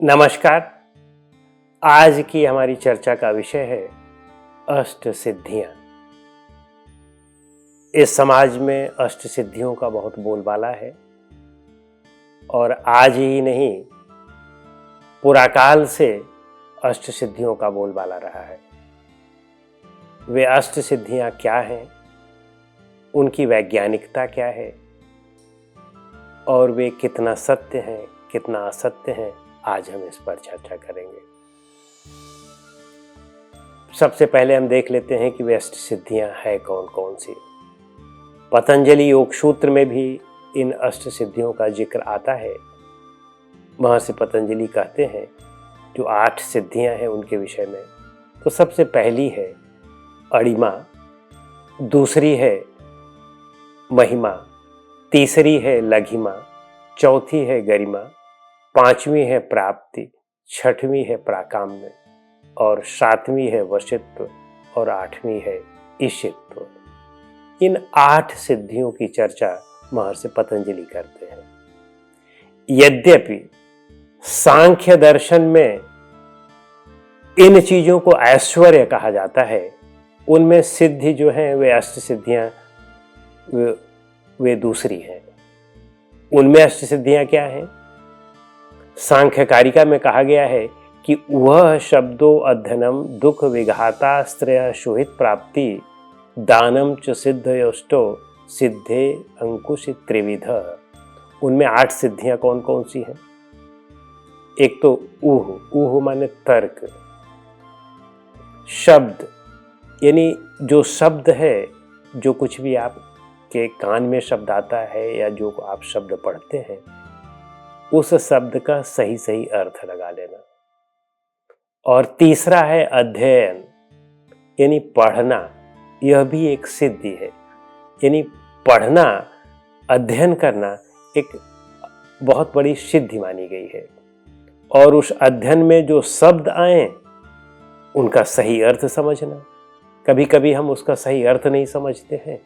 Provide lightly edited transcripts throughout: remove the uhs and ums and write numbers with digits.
नमस्कार। आज की हमारी चर्चा का विषय है अष्ट सिद्धियां। इस समाज में अष्ट सिद्धियों का बहुत बोलबाला है और आज ही नहीं, पुराकाल से अष्ट सिद्धियों का बोलबाला रहा है। वे अष्ट सिद्धियां क्या हैं, उनकी वैज्ञानिकता क्या है और वे कितना सत्य हैं, कितना असत्य हैं, आज हम इस पर चर्चा करेंगे। सबसे पहले हम देख लेते हैं कि वे अष्ट सिद्धियां हैं कौन कौन सी। पतंजलि योग सूत्र में भी इन अष्ट सिद्धियों का जिक्र आता है। महर्षि पतंजलि कहते हैं जो 8 सिद्धियां हैं उनके विषय में, तो सबसे पहली है अणिमा, दूसरी है महिमा, तीसरी है लघिमा, चौथी है गरिमा, 5वीं है प्राप्ति, 6वीं है प्राकाम्य और 7वीं है वशित्व और 8वीं है ईशित्व। इन 8 सिद्धियों की चर्चा महर्षि पतंजलि करते हैं। यद्यपि सांख्य दर्शन में इन चीजों को ऐश्वर्य कहा जाता है, उनमें सिद्धि जो है वे अष्ट सिद्धियां वे दूसरी हैं। उनमें अष्ट सिद्धियां क्या हैं? सांख्य कारिका में कहा गया है कि वह शब्दों अध्ययनम दुख विघातास्त्रय शुहित प्राप्ति दानम च सिद्धयोष्टो सिद्धे अंकुश त्रिविध। उनमें 8 सिद्धियां कौन कौन सी हैं? एक तो ऊह माने तर्क, शब्द यानी जो शब्द है, जो कुछ भी आपके कान में शब्द आता है या जो आप शब्द पढ़ते हैं, उस शब्द का सही सही अर्थ लगा लेना। और तीसरा है अध्ययन यानी पढ़ना, यह भी एक सिद्धि है। यानी पढ़ना, अध्ययन करना एक बहुत बड़ी सिद्धि मानी गई है। और उस अध्ययन में जो शब्द आए उनका सही अर्थ समझना। कभी कभी हम उसका सही अर्थ नहीं समझते हैं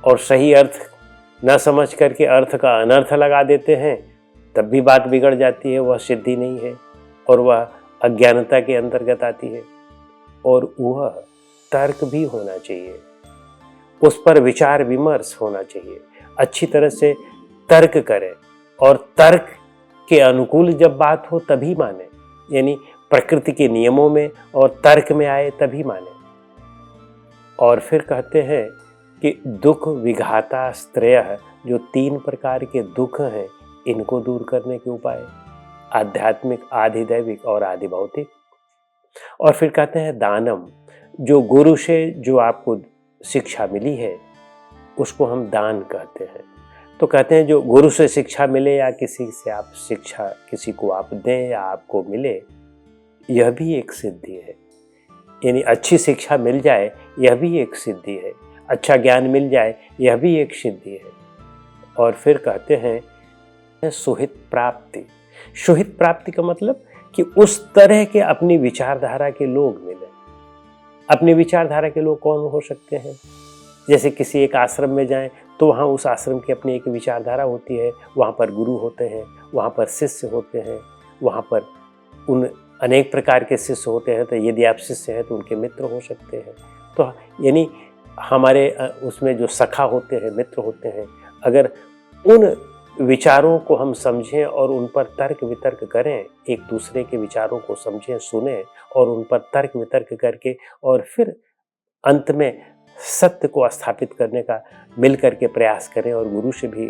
और सही अर्थ न समझ करके अर्थ का अनर्थ लगा देते हैं, तब भी बात बिगड़ जाती है। वह सिद्धि नहीं है और वह अज्ञानता के अंतर्गत आती है। और वह तर्क भी होना चाहिए, उस पर विचार विमर्श होना चाहिए, अच्छी तरह से तर्क करें और तर्क के अनुकूल जब बात हो तभी माने, यानी प्रकृति के नियमों में और तर्क में आए तभी माने। और फिर कहते हैं कि दुख विघाता स्त्रय, जो 3 प्रकार के दुख हैं, इनको दूर करने के उपाय, आध्यात्मिक, आधिदैविक और आदि भौतिक। और फिर कहते हैं दानम, जो गुरु से जो आपको शिक्षा मिली है उसको हम दान कहते हैं। तो कहते हैं जो गुरु से शिक्षा मिले या किसी से आप शिक्षा किसी को आप दें या आपको मिले, यह भी एक सिद्धि है। यानी अच्छी शिक्षा मिल जाए, यह भी एक सिद्धि है। अच्छा ज्ञान मिल जाए, यह भी एक सिद्धि है। और फिर कहते हैं सुहित प्राप्ति। सुहित प्राप्ति का मतलब कि उस तरह के अपनी विचारधारा के लोग मिले। अपनी विचारधारा के लोग कौन हो सकते हैं? जैसे किसी एक आश्रम में जाएं तो वहाँ उस आश्रम की अपनी एक विचारधारा होती है, वहाँ पर गुरु होते हैं, वहाँ पर शिष्य होते हैं, वहाँ पर उन अनेक प्रकार के शिष्य होते हैं। तो यदि आप शिष्य हैं तो उनके मित्र हो सकते हैं। तो यानी हमारे उसमें जो सखा होते हैं, मित्र होते हैं, अगर उन विचारों को हम समझें और उन पर तर्क वितर्क करें, एक दूसरे के विचारों को समझें, सुने और उन पर तर्क वितर्क करके और फिर अंत में सत्य को स्थापित करने का मिल करके प्रयास करें और गुरु से भी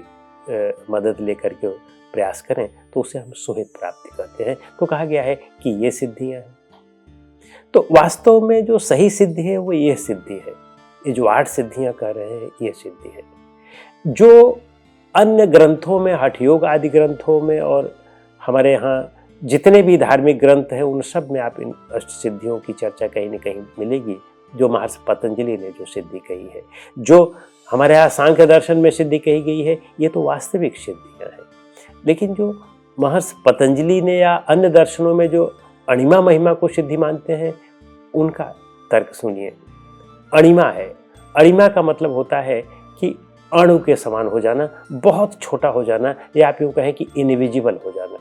मदद लेकर के प्रयास करें, तो उसे हम सुहित प्राप्ति कहते हैं। तो कहा गया है कि ये सिद्धियां हैं। तो वास्तव में जो सही सिद्धि है वो ये सिद्धि है। ये जो 8 सिद्धियां कह रहे हैं ये सिद्धि है। जो अन्य ग्रंथों में, हठ योग आदि ग्रंथों में और हमारे यहाँ जितने भी धार्मिक ग्रंथ हैं, उन सब में आप इन अष्ट सिद्धियों की चर्चा कहीं न कहीं मिलेगी। जो महर्षि पतंजलि ने जो सिद्धि कही है, जो हमारे यहाँ सांख्य दर्शन में सिद्धि कही गई है, ये तो वास्तविक सिद्धियाँ हैं। लेकिन जो महर्षि पतंजलि ने या अन्य दर्शनों में जो अणिमा महिमा को सिद्धि मानते हैं, उनका तर्क सुनिए। अणिमा है, अणिमा का मतलब होता है कि अणु के समान हो जाना, बहुत छोटा हो जाना, या आप यूँ कहें कि इनविजिबल हो जाना।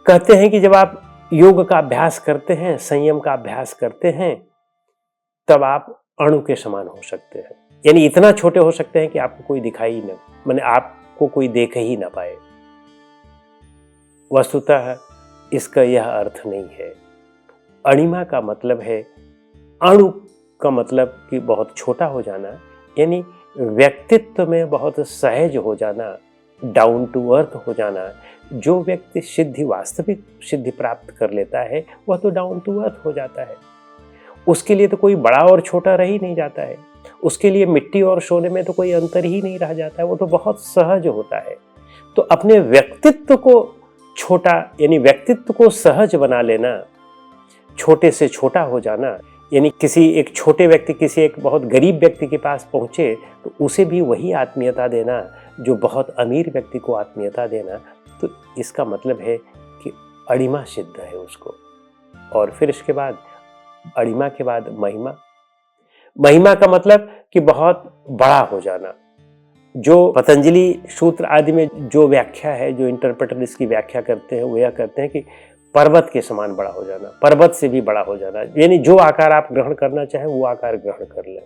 कहते हैं कि जब आप योग का अभ्यास करते हैं, संयम का अभ्यास करते हैं, तब आप अणु के समान हो सकते हैं। यानी इतना छोटे हो सकते हैं कि आपको कोई दिखाई न, माने आपको कोई देख ही ना पाए। वस्तुतः इसका यह अर्थ नहीं है। अणिमा का मतलब है, अणु का मतलब कि बहुत छोटा हो जाना, यानी व्यक्तित्व में बहुत सहज हो जाना, डाउन टू अर्थ हो जाना। जो व्यक्ति सिद्धि, वास्तविक सिद्धि प्राप्त कर लेता है, वह तो डाउन टू अर्थ हो जाता है। उसके लिए तो कोई बड़ा और छोटा रह ही नहीं जाता है। उसके लिए मिट्टी और सोने में तो कोई अंतर ही नहीं रह जाता है। वो तो बहुत सहज होता है। तो अपने व्यक्तित्व को छोटा, यानी व्यक्तित्व को सहज बना लेना, छोटे से छोटा हो जाना, यानी किसी एक छोटे व्यक्ति किसी एक बहुत गरीब व्यक्ति के पास पहुंचे तो उसे भी वही आत्मीयता देना जो बहुत अमीर व्यक्ति को आत्मीयता देना। तो इसका मतलब है कि अणिमा सिद्ध है उसको। और फिर इसके बाद अणिमा के बाद महिमा। महिमा का मतलब कि बहुत बड़ा हो जाना। जो पतंजलि सूत्र आदि में जो व्याख्या है, जो इंटरप्रेटर इसकी व्याख्या करते हैं, वो यह कहते हैं कि पर्वत के समान बड़ा हो जाना, पर्वत से भी बड़ा हो जाना। यानी जो आकार आप ग्रहण करना चाहें वो आकार ग्रहण कर लें।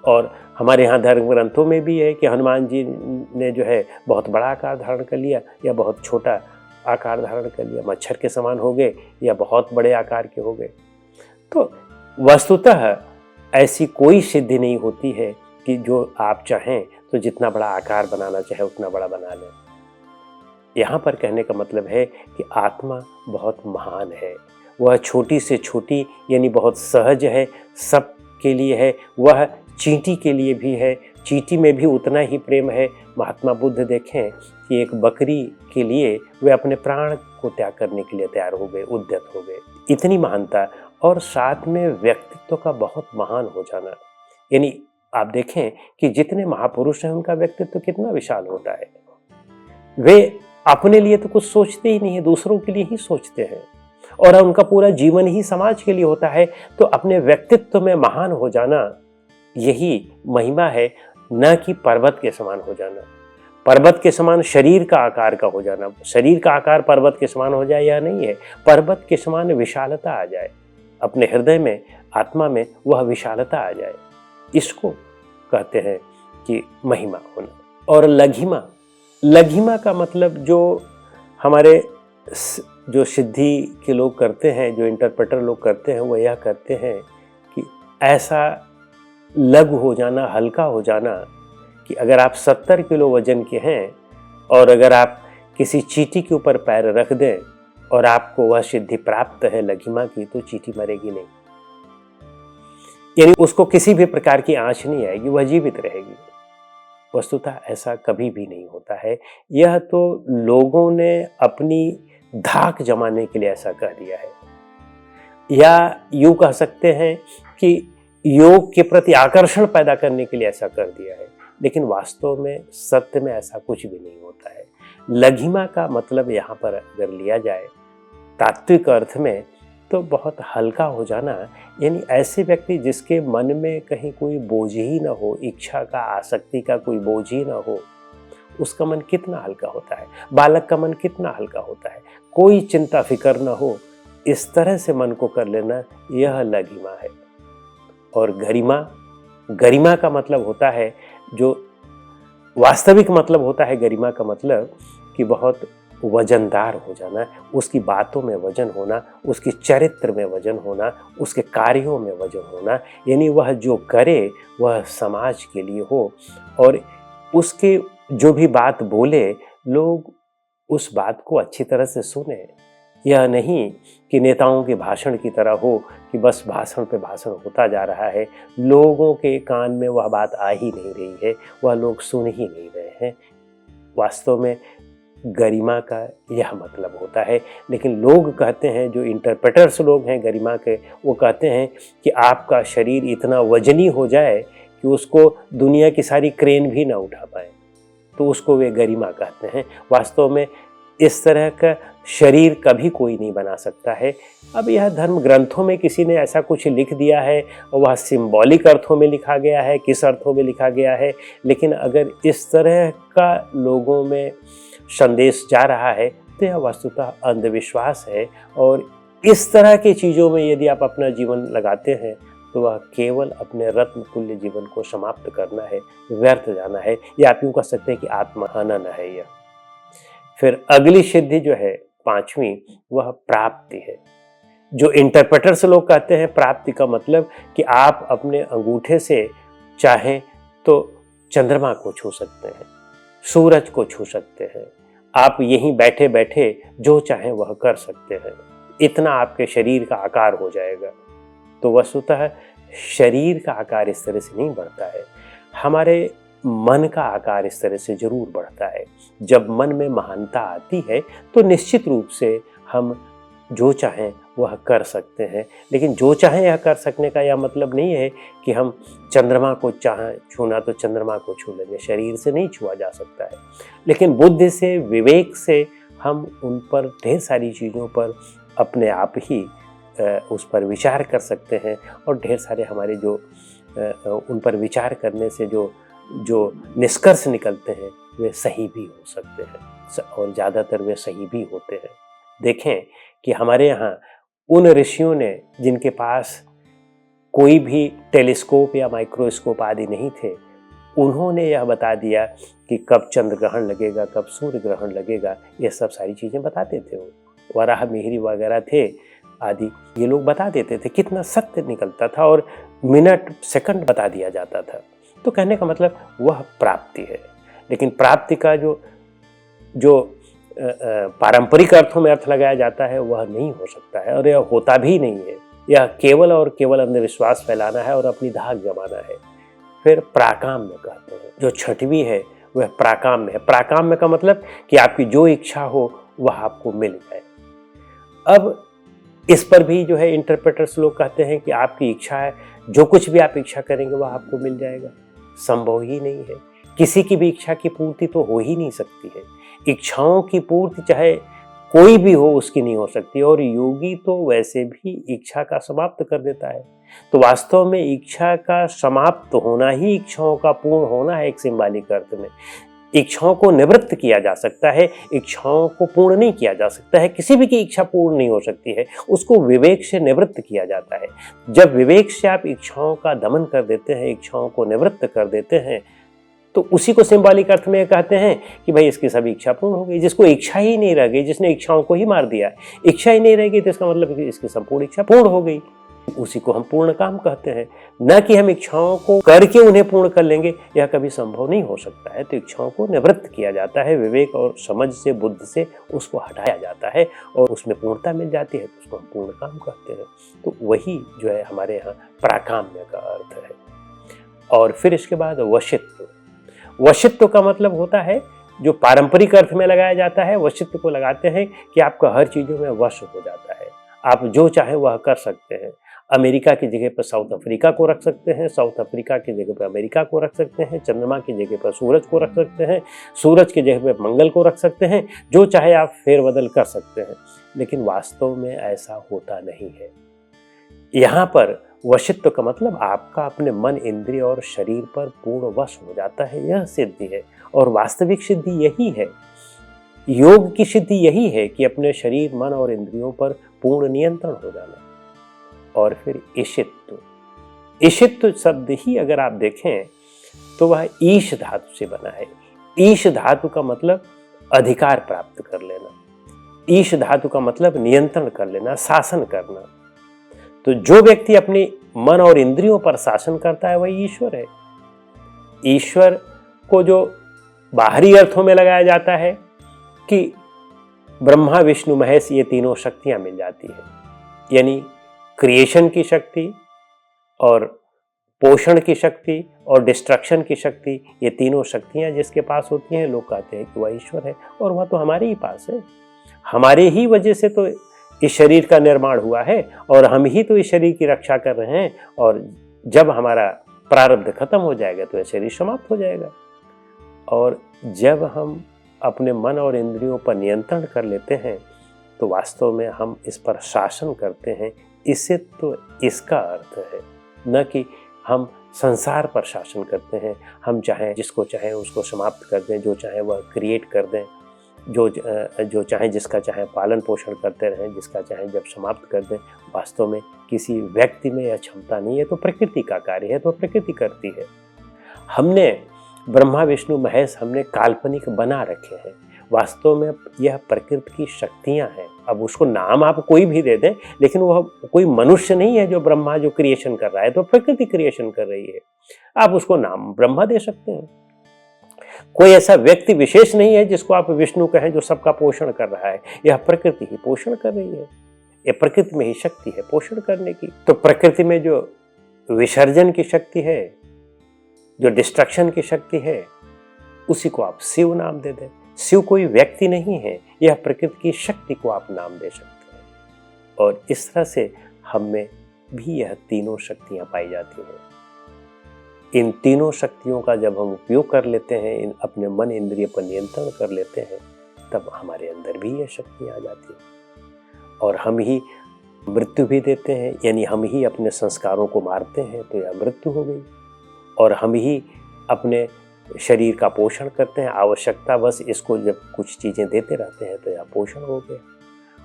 और हमारे यहाँ धर्म ग्रंथों में भी है कि हनुमान जी ने जो है बहुत बड़ा आकार धारण कर लिया या बहुत छोटा आकार धारण कर लिया, मच्छर के समान हो गए या बहुत बड़े आकार के हो गए। तो वस्तुतः ऐसी कोई सिद्धि नहीं होती है कि जो आप चाहें तो जितना बड़ा आकार बनाना चाहे उतना बड़ा बना लें। यहाँ पर कहने का मतलब है कि आत्मा बहुत महान है। वह छोटी से छोटी यानी बहुत सहज है, सब के लिए है। वह चींटी के लिए भी है, चींटी में भी उतना ही प्रेम है। महात्मा बुद्ध देखें कि एक बकरी के लिए वे अपने प्राण को त्याग करने के लिए तैयार हो गए, उद्यत हो गए। इतनी महानता और साथ में व्यक्तित्व का बहुत महान हो जाना। यानी आप देखें कि जितने महापुरुष हैं उनका व्यक्तित्व कितना विशाल होता है। वे अपने लिए तो कुछ सोचते ही नहीं है, दूसरों के लिए ही सोचते हैं और उनका पूरा जीवन ही समाज के लिए होता है। तो अपने व्यक्तित्व में महान हो जाना, यही महिमा है, न कि पर्वत के समान हो जाना। पर्वत के समान शरीर का आकार का हो जाना, शरीर का आकार पर्वत के समान हो जाए यह नहीं है। पर्वत के समान विशालता आ जाए, अपने हृदय में, आत्मा में वह विशालता आ जाए, इसको कहते हैं कि महिमा होना। और लघिमा, लघिमा का मतलब जो हमारे जो सिद्धि के लोग करते हैं, जो इंटरप्रेटर लोग करते हैं, वो यह करते हैं कि ऐसा लघु हो जाना, हल्का हो जाना कि अगर आप 70 किलो वजन के हैं और अगर आप किसी चींटी के ऊपर पैर रख दें और आपको वह सिद्धि प्राप्त है लघिमा की, तो चींटी मरेगी नहीं। यानी उसको किसी भी प्रकार की आंच नहीं आएगी, वह जीवित रहेगी। वस्तुतः ऐसा कभी भी नहीं होता है। यह तो लोगों ने अपनी धाक जमाने के लिए ऐसा कह दिया है, या यूं कह सकते हैं कि योग के प्रति आकर्षण पैदा करने के लिए ऐसा कर दिया है। लेकिन वास्तव में सत्य में ऐसा कुछ भी नहीं होता है। लघिमा का मतलब यहाँ पर अगर लिया जाए तात्विक अर्थ में, तो बहुत हल्का हो जाना, यानी ऐसे व्यक्ति जिसके मन में कहीं कोई बोझ ही ना हो, इच्छा का, आसक्ति का कोई बोझ ही ना हो, उसका मन कितना हल्का होता है। बालक का मन कितना हल्का होता है, कोई चिंता फिक्र ना हो, इस तरह से मन को कर लेना, यह लघिमा है। और गरिमा, गरिमा का मतलब होता है, जो वास्तविक मतलब होता है गरिमा का मतलब कि बहुत वजनदार हो जाना, उसकी बातों में वजन होना, उसके चरित्र में वजन होना, उसके कार्यों में वजन होना। यानी वह जो करे वह समाज के लिए हो और उसके जो भी बात बोले लोग उस बात को अच्छी तरह से सुने। यह नहीं कि नेताओं के भाषण की तरह हो कि बस भाषण पे भाषण होता जा रहा है, लोगों के कान में वह बात आ ही नहीं रही है, वह लोग सुन ही नहीं रहे हैं। वास्तव में गरिमा का यह मतलब होता है। लेकिन लोग कहते हैं, जो इंटरप्रेटर्स लोग हैं गरिमा के, वो कहते हैं कि आपका शरीर इतना वजनी हो जाए कि उसको दुनिया की सारी क्रेन भी ना उठा पाए, तो उसको वे गरिमा कहते हैं। वास्तव में इस तरह का शरीर कभी कोई नहीं बना सकता है। अब यह धर्म ग्रंथों में किसी ने ऐसा कुछ लिख दिया है और वह सिंबॉलिक अर्थों में लिखा गया है, किस अर्थों में लिखा गया है, लेकिन अगर इस तरह का लोगों में संदेश जा रहा है सत्य वस्तुतः अंधविश्वास है, और इस तरह की चीज़ों में यदि आप अपना जीवन लगाते हैं तो वह केवल अपने रत्न तुल्य जीवन को समाप्त करना है, व्यर्थ जाना है, या आप यूँ कह सकते हैं कि आत्महनन है यह। फिर अगली सिद्धि जो है पांचवी, वह प्राप्ति है। जो इंटरप्रेटर्स लोग कहते हैं प्राप्ति का मतलब कि आप अपने अंगूठे से चाहें तो चंद्रमा को छू सकते हैं, सूरज को छू सकते हैं, आप यहीं बैठे बैठे जो चाहें वह कर सकते हैं, इतना आपके शरीर का आकार हो जाएगा। तो वस्तुतः शरीर का आकार इस तरह से नहीं बढ़ता है, हमारे मन का आकार इस तरह से जरूर बढ़ता है। जब मन में महानता आती है तो निश्चित रूप से हम जो चाहें वह कर सकते हैं। लेकिन जो चाहें यह कर सकने का यह मतलब नहीं है कि हम चंद्रमा को चाहें छूना तो चंद्रमा को छू लेंगे, शरीर से नहीं छुआ जा सकता है। लेकिन बुद्धि से, विवेक से हम उन पर ढेर सारी चीज़ों पर अपने आप ही उस पर विचार कर सकते हैं, और ढेर सारे हमारे जो उन पर विचार करने से जो निष्कर्ष निकलते हैं वे सही भी हो सकते हैं, और ज़्यादातर वे सही भी होते हैं। देखें कि हमारे यहाँ उन ऋषियों ने जिनके पास कोई भी टेलीस्कोप या माइक्रोस्कोप आदि नहीं थे, उन्होंने यह बता दिया कि कब चंद्र ग्रहण लगेगा, कब सूर्य ग्रहण लगेगा, ये सब सारी चीज़ें बताते थे। वो वराह मिहिर वगैरह थे आदि, ये लोग बता देते थे, कितना सत्य निकलता था, और मिनट सेकंड बता दिया जाता था। तो कहने का मतलब वह प्राप्ति है। लेकिन प्राप्ति का जो पारंपरिक अर्थों में अर्थ लगाया जाता है वह नहीं हो सकता है, और यह होता भी नहीं है। यह केवल और केवल अंधविश्वास फैलाना है और अपनी धाक जमाना है। फिर प्राकाम्य कहते हैं, जो छठवीं है वह प्राकाम्य है। प्राकाम्य का मतलब कि आपकी जो इच्छा हो वह आपको मिल जाए। अब इस पर भी जो है इंटरप्रेटर्स लोग कहते हैं कि आपकी इच्छा है, जो कुछ भी आप इच्छा करेंगे वह आपको मिल जाएगा। संभव ही नहीं है, किसी की भी इच्छा की पूर्ति तो हो ही नहीं सकती है। इच्छाओं की पूर्ति चाहे कोई भी हो उसकी नहीं हो सकती, और योगी तो वैसे भी इच्छा का समाप्त कर देता है। तो वास्तव में इच्छा का समाप्त होना ही इच्छाओं का पूर्ण होना है। एक सिंबॉलिक अर्थ में इच्छाओं को निवृत्त किया जा सकता है, इच्छाओं को पूर्ण नहीं किया जा सकता है। किसी भी की इच्छा पूर्ण नहीं हो सकती है, उसको विवेक से निवृत्त किया जाता है। जब विवेक से आप इच्छाओं का दमन कर देते हैं, इच्छाओं को निवृत्त कर देते हैं, तो उसी को सिंबॉलिक अर्थ में कहते हैं कि भाई इसकी सभी इच्छा पूर्ण हो गई। जिसको इच्छा ही नहीं रह गई, जिसने इच्छाओं को ही मार दिया, इच्छा ही नहीं रह गई, तो इसका मतलब कि इसकी संपूर्ण इच्छा पूर्ण हो गई। उसी को हम पूर्ण काम कहते हैं। न कि हम इच्छाओं को करके उन्हें पूर्ण कर लेंगे, यह कभी संभव नहीं हो सकता है। तो इच्छाओं को निवृत्त किया जाता है, विवेक और समझ से, बुद्धि से उसको हटाया जाता है, और उसमें पूर्णता मिल जाती है, तो उसको हम पूर्ण काम कहते हैं। तो वही जो है हमारे यहाँ प्राकाम्य का अर्थ है। और फिर इसके बाद वशित्व। वशित्व का मतलब होता है, जो पारंपरिक अर्थ में लगाया जाता है, वशित्व को लगाते हैं कि आपका हर चीज़ों में वश हो जाता है, आप जो चाहे वह कर सकते हैं। अमेरिका की जगह पर साउथ अफ्रीका को रख सकते हैं, साउथ अफ्रीका की जगह पर अमेरिका को रख सकते हैं, चंद्रमा की जगह पर सूरज को रख सकते हैं, सूरज की जगह पर मंगल को रख सकते हैं, जो चाहे आप फेरबदल कर सकते हैं। लेकिन वास्तव में ऐसा होता नहीं है। यहाँ पर वशित्व का मतलब आपका अपने मन, इंद्रिय और शरीर पर पूर्ण वश हो जाता है, यह सिद्धि है। और वास्तविक सिद्धि यही है, योग की सिद्धि यही है कि अपने शरीर, मन और इंद्रियों पर पूर्ण नियंत्रण हो जाना। और फिर ईशित्व। ईशित्व शब्द ही अगर आप देखें तो वह ईश धातु से बना है। ईश धातु का मतलब अधिकार प्राप्त कर लेना, ईश धातु का मतलब नियंत्रण कर लेना, शासन करना। तो जो व्यक्ति अपने मन और इंद्रियों पर शासन करता है वही ईश्वर है। ईश्वर को जो बाहरी अर्थों में लगाया जाता है कि ब्रह्मा, विष्णु, महेश, ये तीनों शक्तियां मिल जाती है, यानी क्रिएशन की शक्ति और पोषण की शक्ति और डिस्ट्रक्शन की शक्ति, ये तीनों शक्तियां जिसके पास होती हैं, लोग कहते हैं कि वह ईश्वर है। और वह तो हमारे ही पास है, हमारे ही वजह से तो इस शरीर का निर्माण हुआ है, और हम ही तो इस शरीर की रक्षा कर रहे हैं। और जब हमारा प्रारब्ध खत्म हो जाएगा तो यह शरीर समाप्त हो जाएगा। और जब हम अपने मन और इंद्रियों पर नियंत्रण कर लेते हैं तो वास्तव में हम इस पर शासन करते हैं। इससे तो इसका अर्थ है, न कि हम संसार पर शासन करते हैं। हम चाहें जिसको चाहें उसको समाप्त कर दें, जो चाहें वह क्रिएट कर दें, जो चाहे जिसका चाहे पालन पोषण करते रहें, जिसका चाहे जब समाप्त कर दें, वास्तव में किसी व्यक्ति में यह क्षमता नहीं है, तो प्रकृति का कार्य है, तो प्रकृति करती है। हमने ब्रह्मा विष्णु महेश हमने काल्पनिक बना रखे हैं, वास्तव में यह प्रकृति की शक्तियां हैं। अब उसको नाम आप कोई भी दे दें, लेकिन वह कोई मनुष्य नहीं है जो ब्रह्मा जो क्रिएशन कर रहा है, तो प्रकृति क्रिएशन कर रही है। आप उसको नाम ब्रह्मा दे सकते हैं। कोई ऐसा व्यक्ति विशेष नहीं है जिसको आप विष्णु कहें जो सबका पोषण कर रहा है, यह प्रकृति ही पोषण कर रही है। यह प्रकृति में ही शक्ति है पोषण करने की। तो प्रकृति में जो विसर्जन की शक्ति है, जो डिस्ट्रक्शन की शक्ति है, उसी को आप शिव नाम दे दें। शिव कोई व्यक्ति नहीं है, यह प्रकृति की शक्ति को आप नाम दे सकते हैं। और इस तरह से हम में भी यह तीनों शक्तियां पाई जाती हैं। इन तीनों शक्तियों का जब हम उपयोग कर लेते हैं, इन अपने मन इंद्रिय पर नियंत्रण कर लेते हैं, तब हमारे अंदर भी यह शक्तियां आ जाती हैं और हम ही मृत्यु भी देते हैं। यानी हम ही अपने संस्कारों को मारते हैं तो यह मृत्यु हो गई, और हम ही अपने शरीर का पोषण करते हैं, आवश्यकतावश इसको जब कुछ चीज़ें देते रहते हैं तो यह पोषण हो गया।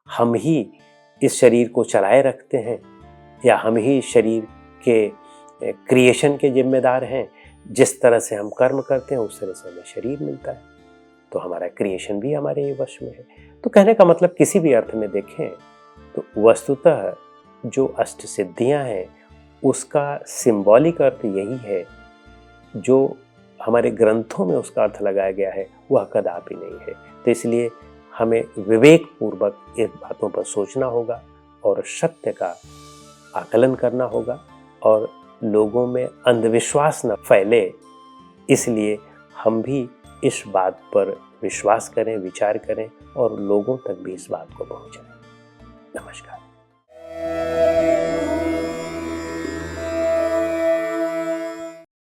हम ही इस शरीर को चलाए रखते हैं, या हम ही शरीर के क्रिएशन के जिम्मेदार हैं। जिस तरह से हम कर्म करते हैं उस तरह से हमें शरीर मिलता है, तो हमारा क्रिएशन भी हमारे ही वश में है। तो कहने का मतलब किसी भी अर्थ में देखें तो वस्तुतः जो अष्ट सिद्धियां हैं उसका सिंबॉलिक अर्थ यही है, जो हमारे ग्रंथों में उसका अर्थ लगाया गया है वह कदापि नहीं है। तो इसलिए हमें विवेक पूर्वक इन बातों पर सोचना होगा और सत्य का आकलन करना होगा, और लोगों में अंधविश्वास न फैले, इसलिए हम भी इस बात पर विश्वास करें, विचार करें और लोगों तक भी इस बात को पहुंचाएं। नमस्कार।